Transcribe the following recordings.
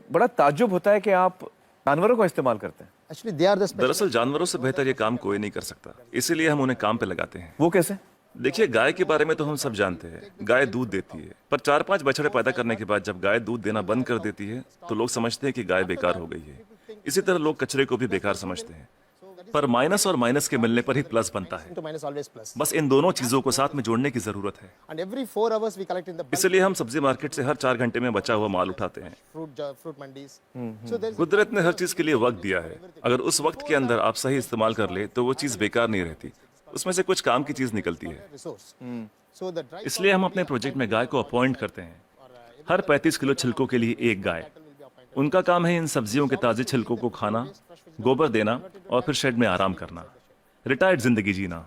बड़ा ताज्जुब होता है कि आप जानवरों का इस्तेमाल करते हैं। Actually, they are the special. दरअसल जानवरों से बेहतर ये काम कोई नहीं कर सकता, इसीलिए हम उन्हें काम पे लगाते हैं। वो कैसे? देखिए, गाय के बारे में तो हम सब जानते हैं, गाय दूध देती है, पर 4-5 बछड़े पैदा करने के बाद जब गाय दूध देना बंद कर देती है तो लोग समझते हैं कि गाय बेकार हो गई है। इसी तरह लोग कचरे को भी बेकार समझते हैं, पर माइनस और माइनस के मिलने पर ही प्लस बनता है। To minus always plus. बस इन दोनों चीजों को साथ में जोड़ने की जरूरत है। And every 4 hours we collect in the bulk इसलिए हम सब्जी मार्केट से हर 4 घंटे में बचा हुआ माल उठाते हैं। fruit mandis. So there's कुदरत ने हर चीज के लिए वक्त दिया है, अगर उस वक्त के अंदर आप सही इस्तेमाल कर ले तो वो चीज बेकार नहीं रहती, उसमें से कुछ काम की चीज निकलती है। resource. So the dry इसलिए हम अपने प्रोजेक्ट में गाय को अपॉइंट करते हैं, हर 35 किलो छिलकों के लिए एक गाय। उनका काम है इन सब्जियों के ताजे छिलकों को खाना, गोबर देना और फिर शेड में आराम करना, रिटायर्ड जिंदगी जीना।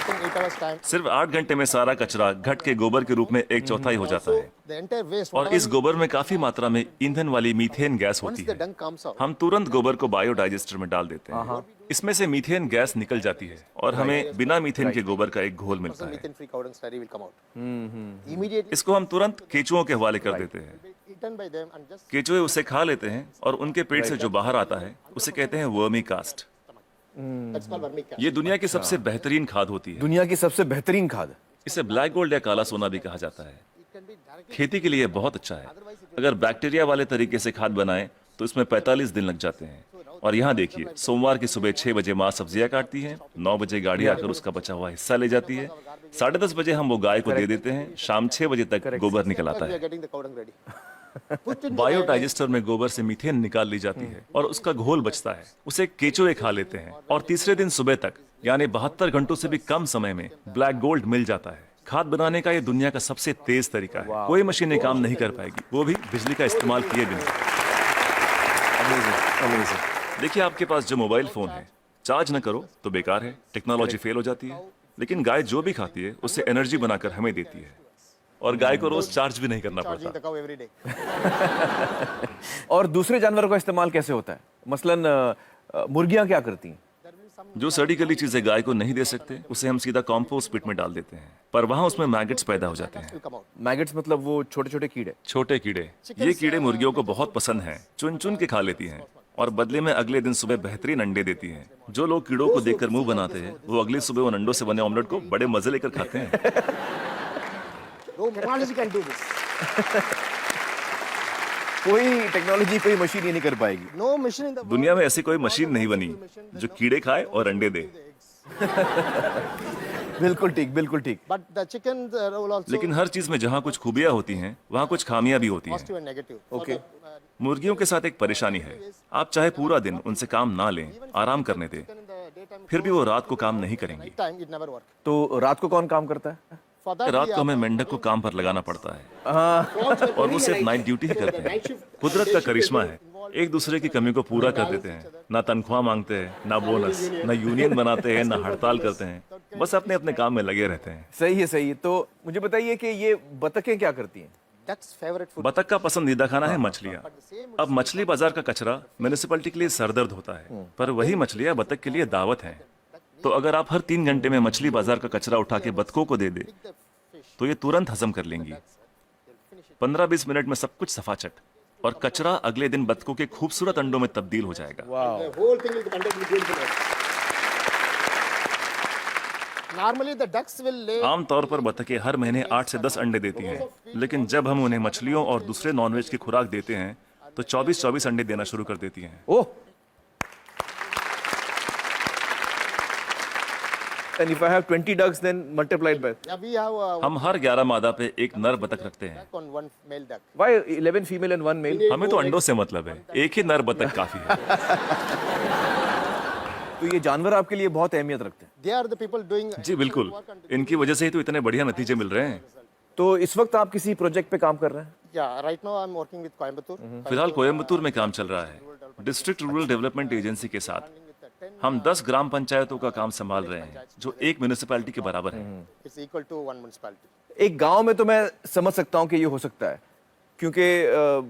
within 8 hours time, सिर्फ 8 घंटे में सारा कचरा घट के गोबर के रूप में 1/4 हो जाता है, the entire waste. और इस गोबर में काफी मात्रा में ईंधन वाली मीथेन गैस Once होती the है। dung comes out, हम तुरंत गोबर को बायोडाइजेस्टर में डाल देते हैं, इसमें से मीथेन गैस निकल जाती है और हमें बिना मीथेन के गोबर का एक घोल मिलता है। methane free cow dung slurry will come out. Immediately इसको हम तुरंत केचुओं के हवाले कर देते हैं। eaten by them and just केचुए उसे खा लेते हैं और उनके पेट से जो बाहर आता है उसे कहते हैं vermi cast. that's called vermicast. ये दुनिया की सबसे बेहतरीन खाद होती है। दुनिया की सबसे बेहतरीन खाद। इसे ब्लैक गोल्ड या काला सोना भी कहा जाता है। खेती के लिए बहुत अच्छा है। अगर बैक्टीरिया वाले तरीके से खाद बनाएं तो इसमें 45 दिन लग जाते हैं। और यहाँ देखिए, सोमवार की सुबह 6 बजे माँ सब्जियां काटती है, 9 बजे गाड़ी आकर उसका बचा हुआ हिस्सा ले जाती है, 10:30 बजे हम वो गाय को दे देते हैं, शाम 6 बजे तक गोबर निकल आता We are है। getting the cow dung ready. Put in biodigester में गोबर से मीथेन निकाल ली जाती है और उसका घोल बचता है, उसे केचुए खा लेते हैं और तीसरे दिन सुबह तक यानी 72 घंटों से भी कम समय में ब्लैक गोल्ड मिल जाता है। खाद बनाने का ये दुनिया का सबसे तेज तरीका है, कोई मशीन ये काम नहीं कर पाएगी, वो भी बिजली का इस्तेमाल किए बिना। देखिए, आपके पास जो मोबाइल फोन है, चार्ज न करो तो बेकार है, टेक्नोलॉजी फेल हो जाती है, लेकिन गाय जो भी खाती है उससे एनर्जी बनाकर हमें देती है और गाय को रोज चार्ज भी नहीं करना charging पड़ता। the cow every day. और दूसरे जानवरों का इस्तेमाल कैसे होता है? मसलन मुर्गियां क्या करती हैं? जो सड़ी गली चीजें गाय को नहीं दे सकते उसे हम सीधा कॉम्पोस्ट पिट में डाल देते हैं, पर वहाँ उसमें मैगेट्स पैदा हो जाते हैं। Will come out. मैगेट्स मतलब वो छोटे छोटे कीड़े। छोटे कीड़े, ये कीड़े मुर्गियों को बहुत पसंद हैं, चुन चुन के खा लेती हैं और बदले में अगले दिन सुबह बेहतरीन अंडे देती हैं। जो लोग कीड़ों को देखकर मुंह बनाते हैं वो अगली सुबह उन अंडों से बने ऑमलेट को बड़े मजे लेकर खाते हैं। No technology can do this. कोई टेक्नोलॉजी, कोई मशीन ये नहीं कर पाएगी। No machine in the world. दुनिया में ऐसी कोई मशीन नहीं बनी जो कीड़े खाए और अंडे दे। बिल्कुल ठीक, बिल्कुल ठीक। But the chicken role also लेकिन हर चीज में जहाँ कुछ खूबियां होती हैं वहाँ कुछ खामियां भी होती हैं। positive and negative. ओके। मुर्गियों के साथ एक परेशानी है, आप चाहे पूरा दिन उनसे काम ना लें, आराम करने दें, In the daytime, फिर भी वो रात को काम नहीं करेंगी। time it never work. तो रात को कौन काम करता है? For that रात we को हमें have मेंढक को काम पर लगाना पड़ता है हाँ, और वो सिर्फ नाइट ड्यूटी ही करते हैं। कुदरत का करिश्मा है, एक दूसरे की कमी को पूरा कर देते हैं। ना तनख्वाह मांगते हैं, ना बोनस, ना यूनियन बनाते हैं, ना हड़ताल करते हैं, बस अपने अपने काम में लगे रहते हैं। सही है, सही है। तो मुझे बताइए कि ये बतखें क्या करती हैं? duck's favorite food. बतख का पसंदीदा खाना है मछलियाँ। अब मछली बाजार का कचरा म्यूनिसिपैलिटी के लिए सरदर्द होता है, पर वही मछलियाँ बतख के लिए दावत हैं। तो अगर आप हर 3 घंटे में मछली बाजार का कचरा उठा के बतखों को दे दे तो ये तुरंत हजम कर लेंगी। 15-20 मिनट में सब कुछ सफाचट, और कचरा अगले दिन बतखों के खूबसूरत अंडों में तब्दील हो जाएगा। The whole thing will be conducted with beautiful way. Normally the ducks will lay आमतौर पर बतखें हर महीने 8 से 10 अंडे देती हैं, लेकिन जब हम उन्हें मछलियों और दूसरे नॉनवेज की खुराक देते हैं तो 24-24 अंडे देना शुरू कर देती हैं। ओह, and if I have 20 ducks then multiplied by yeah, we have हम हर 11 मादा पे एक नर बतख रखते हैं। duck on one male duck. why 11 female and 1 male? हमें तो अंडों से मतलब है, एक ही नर बतख काफी है। तो ये जानवर आपके लिए बहुत अहमियत रखते हैं। They are the people doing जी बिल्कुल, इनकी वजह से ही तो इतने बढ़िया नतीजे मिल रहे हैं। तो इस वक्त आप किसी प्रोजेक्ट पे काम कर रहे हैं? yeah, right now I'm working with Coimbatore. फिलहाल कोयम्बतूर में काम चल रहा है, डिस्ट्रिक्ट रूरल डेवलपमेंट एजेंसी के साथ। हम 10 ग्राम पंचायतों का काम संभाल रहे हैं जो एक म्यूनिसिपैलिटी के बराबर है। It's equal to one municipality. एक गांव में तो मैं समझ सकता हूं कि ये हो सकता है क्योंकि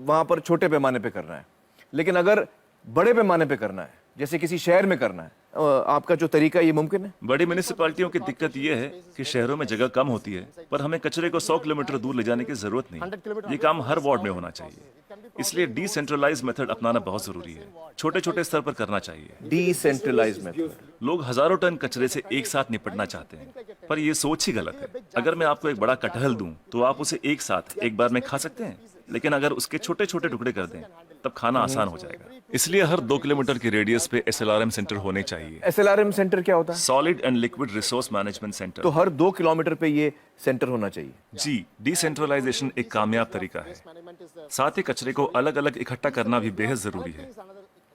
वहां पर छोटे पैमाने पे करना है, लेकिन अगर बड़े पैमाने पे करना है, जैसे किसी शहर में करना है, आपका जो तरीका ये मुमकिन है? बड़ी म्यूनिसिपैलिटियों की दिक्कत ये है कि शहरों में जगह कम होती है, पर हमें कचरे को 100 किलोमीटर दूर ले जाने की जरूरत नहीं। ये काम हर वार्ड में होना चाहिए। इसलिए डिसेंट्रलाइज मेथड अपनाना बहुत जरूरी है। छोटे छोटे स्तर पर करना चाहिए। Decentralise method. लोग हजारों टन कचरे से एक साथ निपटना चाहते हैं, पर ये सोच ही गलत है। अगर मैं आपको एक बड़ा कटहल दूं, तो आप उसे एक साथ एक बार में खा सकते हैं, लेकिन अगर उसके छोटे छोटे टुकड़े कर दें, तब खाना आसान हो जाएगा। इसलिए हर 2 किलोमीटर की रेडियस पे SLRM सेंटर होने चाहिए। SLRM सेंटर क्या होता है? Solid and liquid resource management centre. तो हर 2 किलोमीटर पे ये सेंटर होना चाहिए। जी, डिसेंट्रलाइजेशन एक कामयाब तरीका है। साथ ही कचरे को अलग अलग इकट्ठा करना भी बेहद जरूरी है।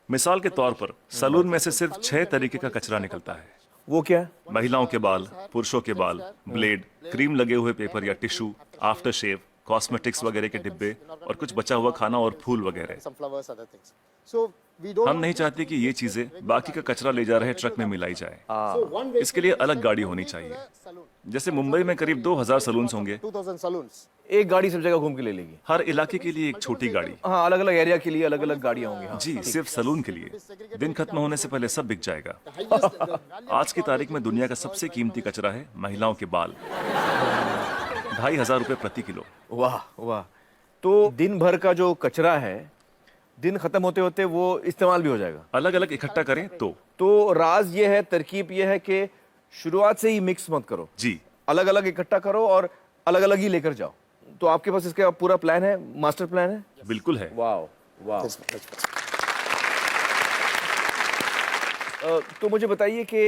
मिसाल के तौर पर सलून में से सिर्फ 6 तरीके का कचरा निकलता है। वो क्या है? महिलाओं के बाल, पुरुषों के बाल, ब्लेड, क्रीम लगे हुए पेपर या टिश्यू, आफ्टर शेव, कॉस्मेटिक्स वगैरह के डिब्बे और कुछ बचा हुआ खाना और फूल वगैरह। Some flowers, other things. So we don't. हम नहीं चाहते कि ये चीजें बाकी का कचरा ले जा रहे ट्रक में मिलाई जाए। So one way इसके लिए अलग गाड़ी होनी चाहिए। saloon. जैसे मुंबई में करीब 2000 सलून्स होंगे। 2000 saloons. एक गाड़ी सब जगह घूम के ले लेगी। हर इलाके के लिए एक छोटी गाड़ी। हाँ, अलग अलग एरिया के लिए अलग अलग गाड़ियाँ होंगी। हाँ। जी, सिर्फ सलून के लिए। दिन खत्म होने से पहले सब बिक जाएगा। आज की तारीख में दुनिया का सबसे कीमती कचरा है महिलाओं के बाल। 2500 रुपए प्रति किलो। वाह वाह। तो दिन भर का जो कचरा है, दिन खत्म होते होते वो इस्तेमाल भी हो जाएगा। अलग अलग इकट्ठा करें तो राज ये है, तरकीब ये है कि शुरुआत से ही मिक्स मत करो। जी, अलग अलग इकट्ठा करो और अलग अलग ही लेकर जाओ। तो आपके पास इसका पूरा प्लान है, मास्टर प्लान है? बिल्कुल है। वाह वाह। तो मुझे बताइए कि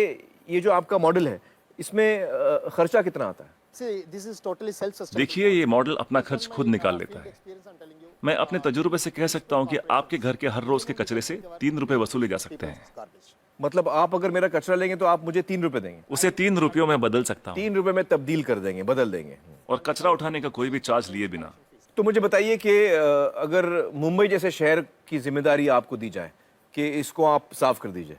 ये जो आपका मॉडल है, इसमें खर्चा कितना आता है? See, this is totally self-sustainable. देखिए, ये मॉडल अपना खर्च खुद निकाल लेता है। Experience I'm telling you. मैं अपने तजुर्बे से कह सकता हूँ कि आपके घर के हर रोज के कचरे से 3 रुपए वसूले जा सकते हैं। Garbage. मतलब आप अगर मेरा कचरा लेंगे तो आप मुझे 3 रुपए देंगे? उसे 3 रुपयों में बदल सकता हूँ 3 रुपए में तब्दील कर देंगे, बदल देंगे। और कचरा उठाने का कोई भी चार्ज लिए बिना। तो मुझे बताइए कि अगर मुंबई जैसे शहर की जिम्मेदारी आपको दी जाए कि इसको आप साफ कर दीजिए,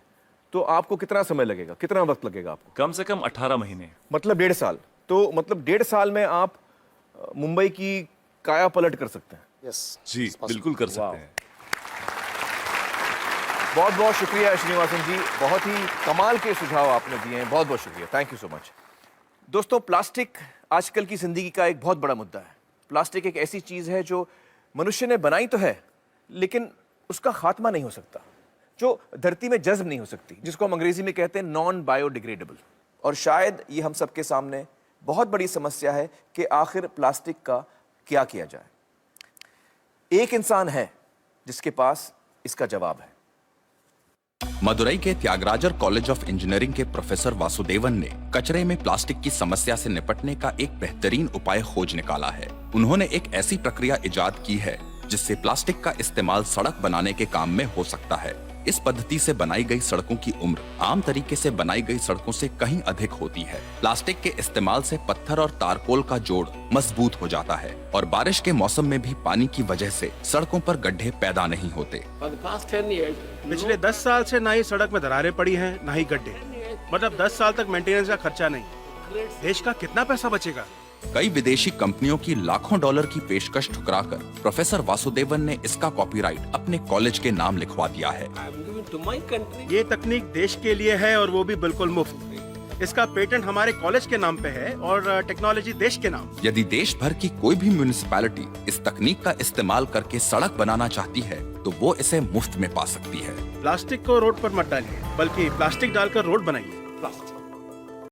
तो आपको कितना समय लगेगा, कितना वक्त लगेगा आपको? कम से कम 18 महीने। मतलब 1.5 साल। तो मतलब 1.5 साल में आप मुंबई की काया पलट कर सकते हैं। Yes. जी, बिल्कुल कर सकते हैं। बहुत बहुत शुक्रिया श्रीनिवासन जी, बहुत ही कमाल के सुझाव आपने दिए हैं। बहुत बहुत शुक्रिया, थैंक यू सो मच। दोस्तों, प्लास्टिक आजकल की जिंदगी का एक बहुत बड़ा मुद्दा है। प्लास्टिक एक ऐसी चीज है जो मनुष्य ने बनाई तो है, लेकिन उसका खात्मा नहीं हो सकता, जो धरती में जज्ब नहीं हो सकती, जिसको हम अंग्रेजी में कहते हैं नॉन बायोडिग्रेडेबल। और शायद ये हम सबके सामने बहुत बड़ी समस्या है कि आखिर प्लास्टिक का क्या किया जाए। एक इंसान है जिसके पास इसका जवाब है। मदुरई के त्यागराजर कॉलेज ऑफ इंजीनियरिंग के प्रोफेसर वासुदेवन ने कचरे में प्लास्टिक की समस्या से निपटने का एक बेहतरीन उपाय खोज निकाला है। उन्होंने एक ऐसी प्रक्रिया इजाद की है जिससे प्लास्टिक का इस्तेमाल सड़क बनाने के काम में हो सकता है। इस पद्धति से बनाई गई सड़कों की उम्र आम तरीके से बनाई गई सड़कों से कहीं अधिक होती है। प्लास्टिक के इस्तेमाल से पत्थर और तारकोल का जोड़ मजबूत हो जाता है और बारिश के मौसम में भी पानी की वजह से सड़कों पर गड्ढे पैदा नहीं होते। पिछले 10 साल से ना ही सड़क में दरारें पड़ी हैं, ना ही गड्ढे। मतलब 10 साल तक मेंटेनेंस का खर्चा नहीं। देश का कितना पैसा बचेगा? कई विदेशी कंपनियों की लाखों डॉलर की पेशकश ठुकराकर प्रोफेसर वासुदेवन ने इसका कॉपीराइट अपने कॉलेज के नाम लिखवा दिया है। ये तकनीक देश के लिए है और वो भी बिल्कुल मुफ्त। इसका पेटेंट हमारे कॉलेज के नाम पे है और टेक्नोलॉजी देश के नाम। यदि देश भर की कोई भी म्युनिसिपैलिटी इस तकनीक का इस्तेमाल करके सड़क बनाना चाहती है तो वो इसे मुफ्त में पा सकती है। प्लास्टिक को रोड पर मत डालिए, बल्कि प्लास्टिक डालकर रोड बनाइए।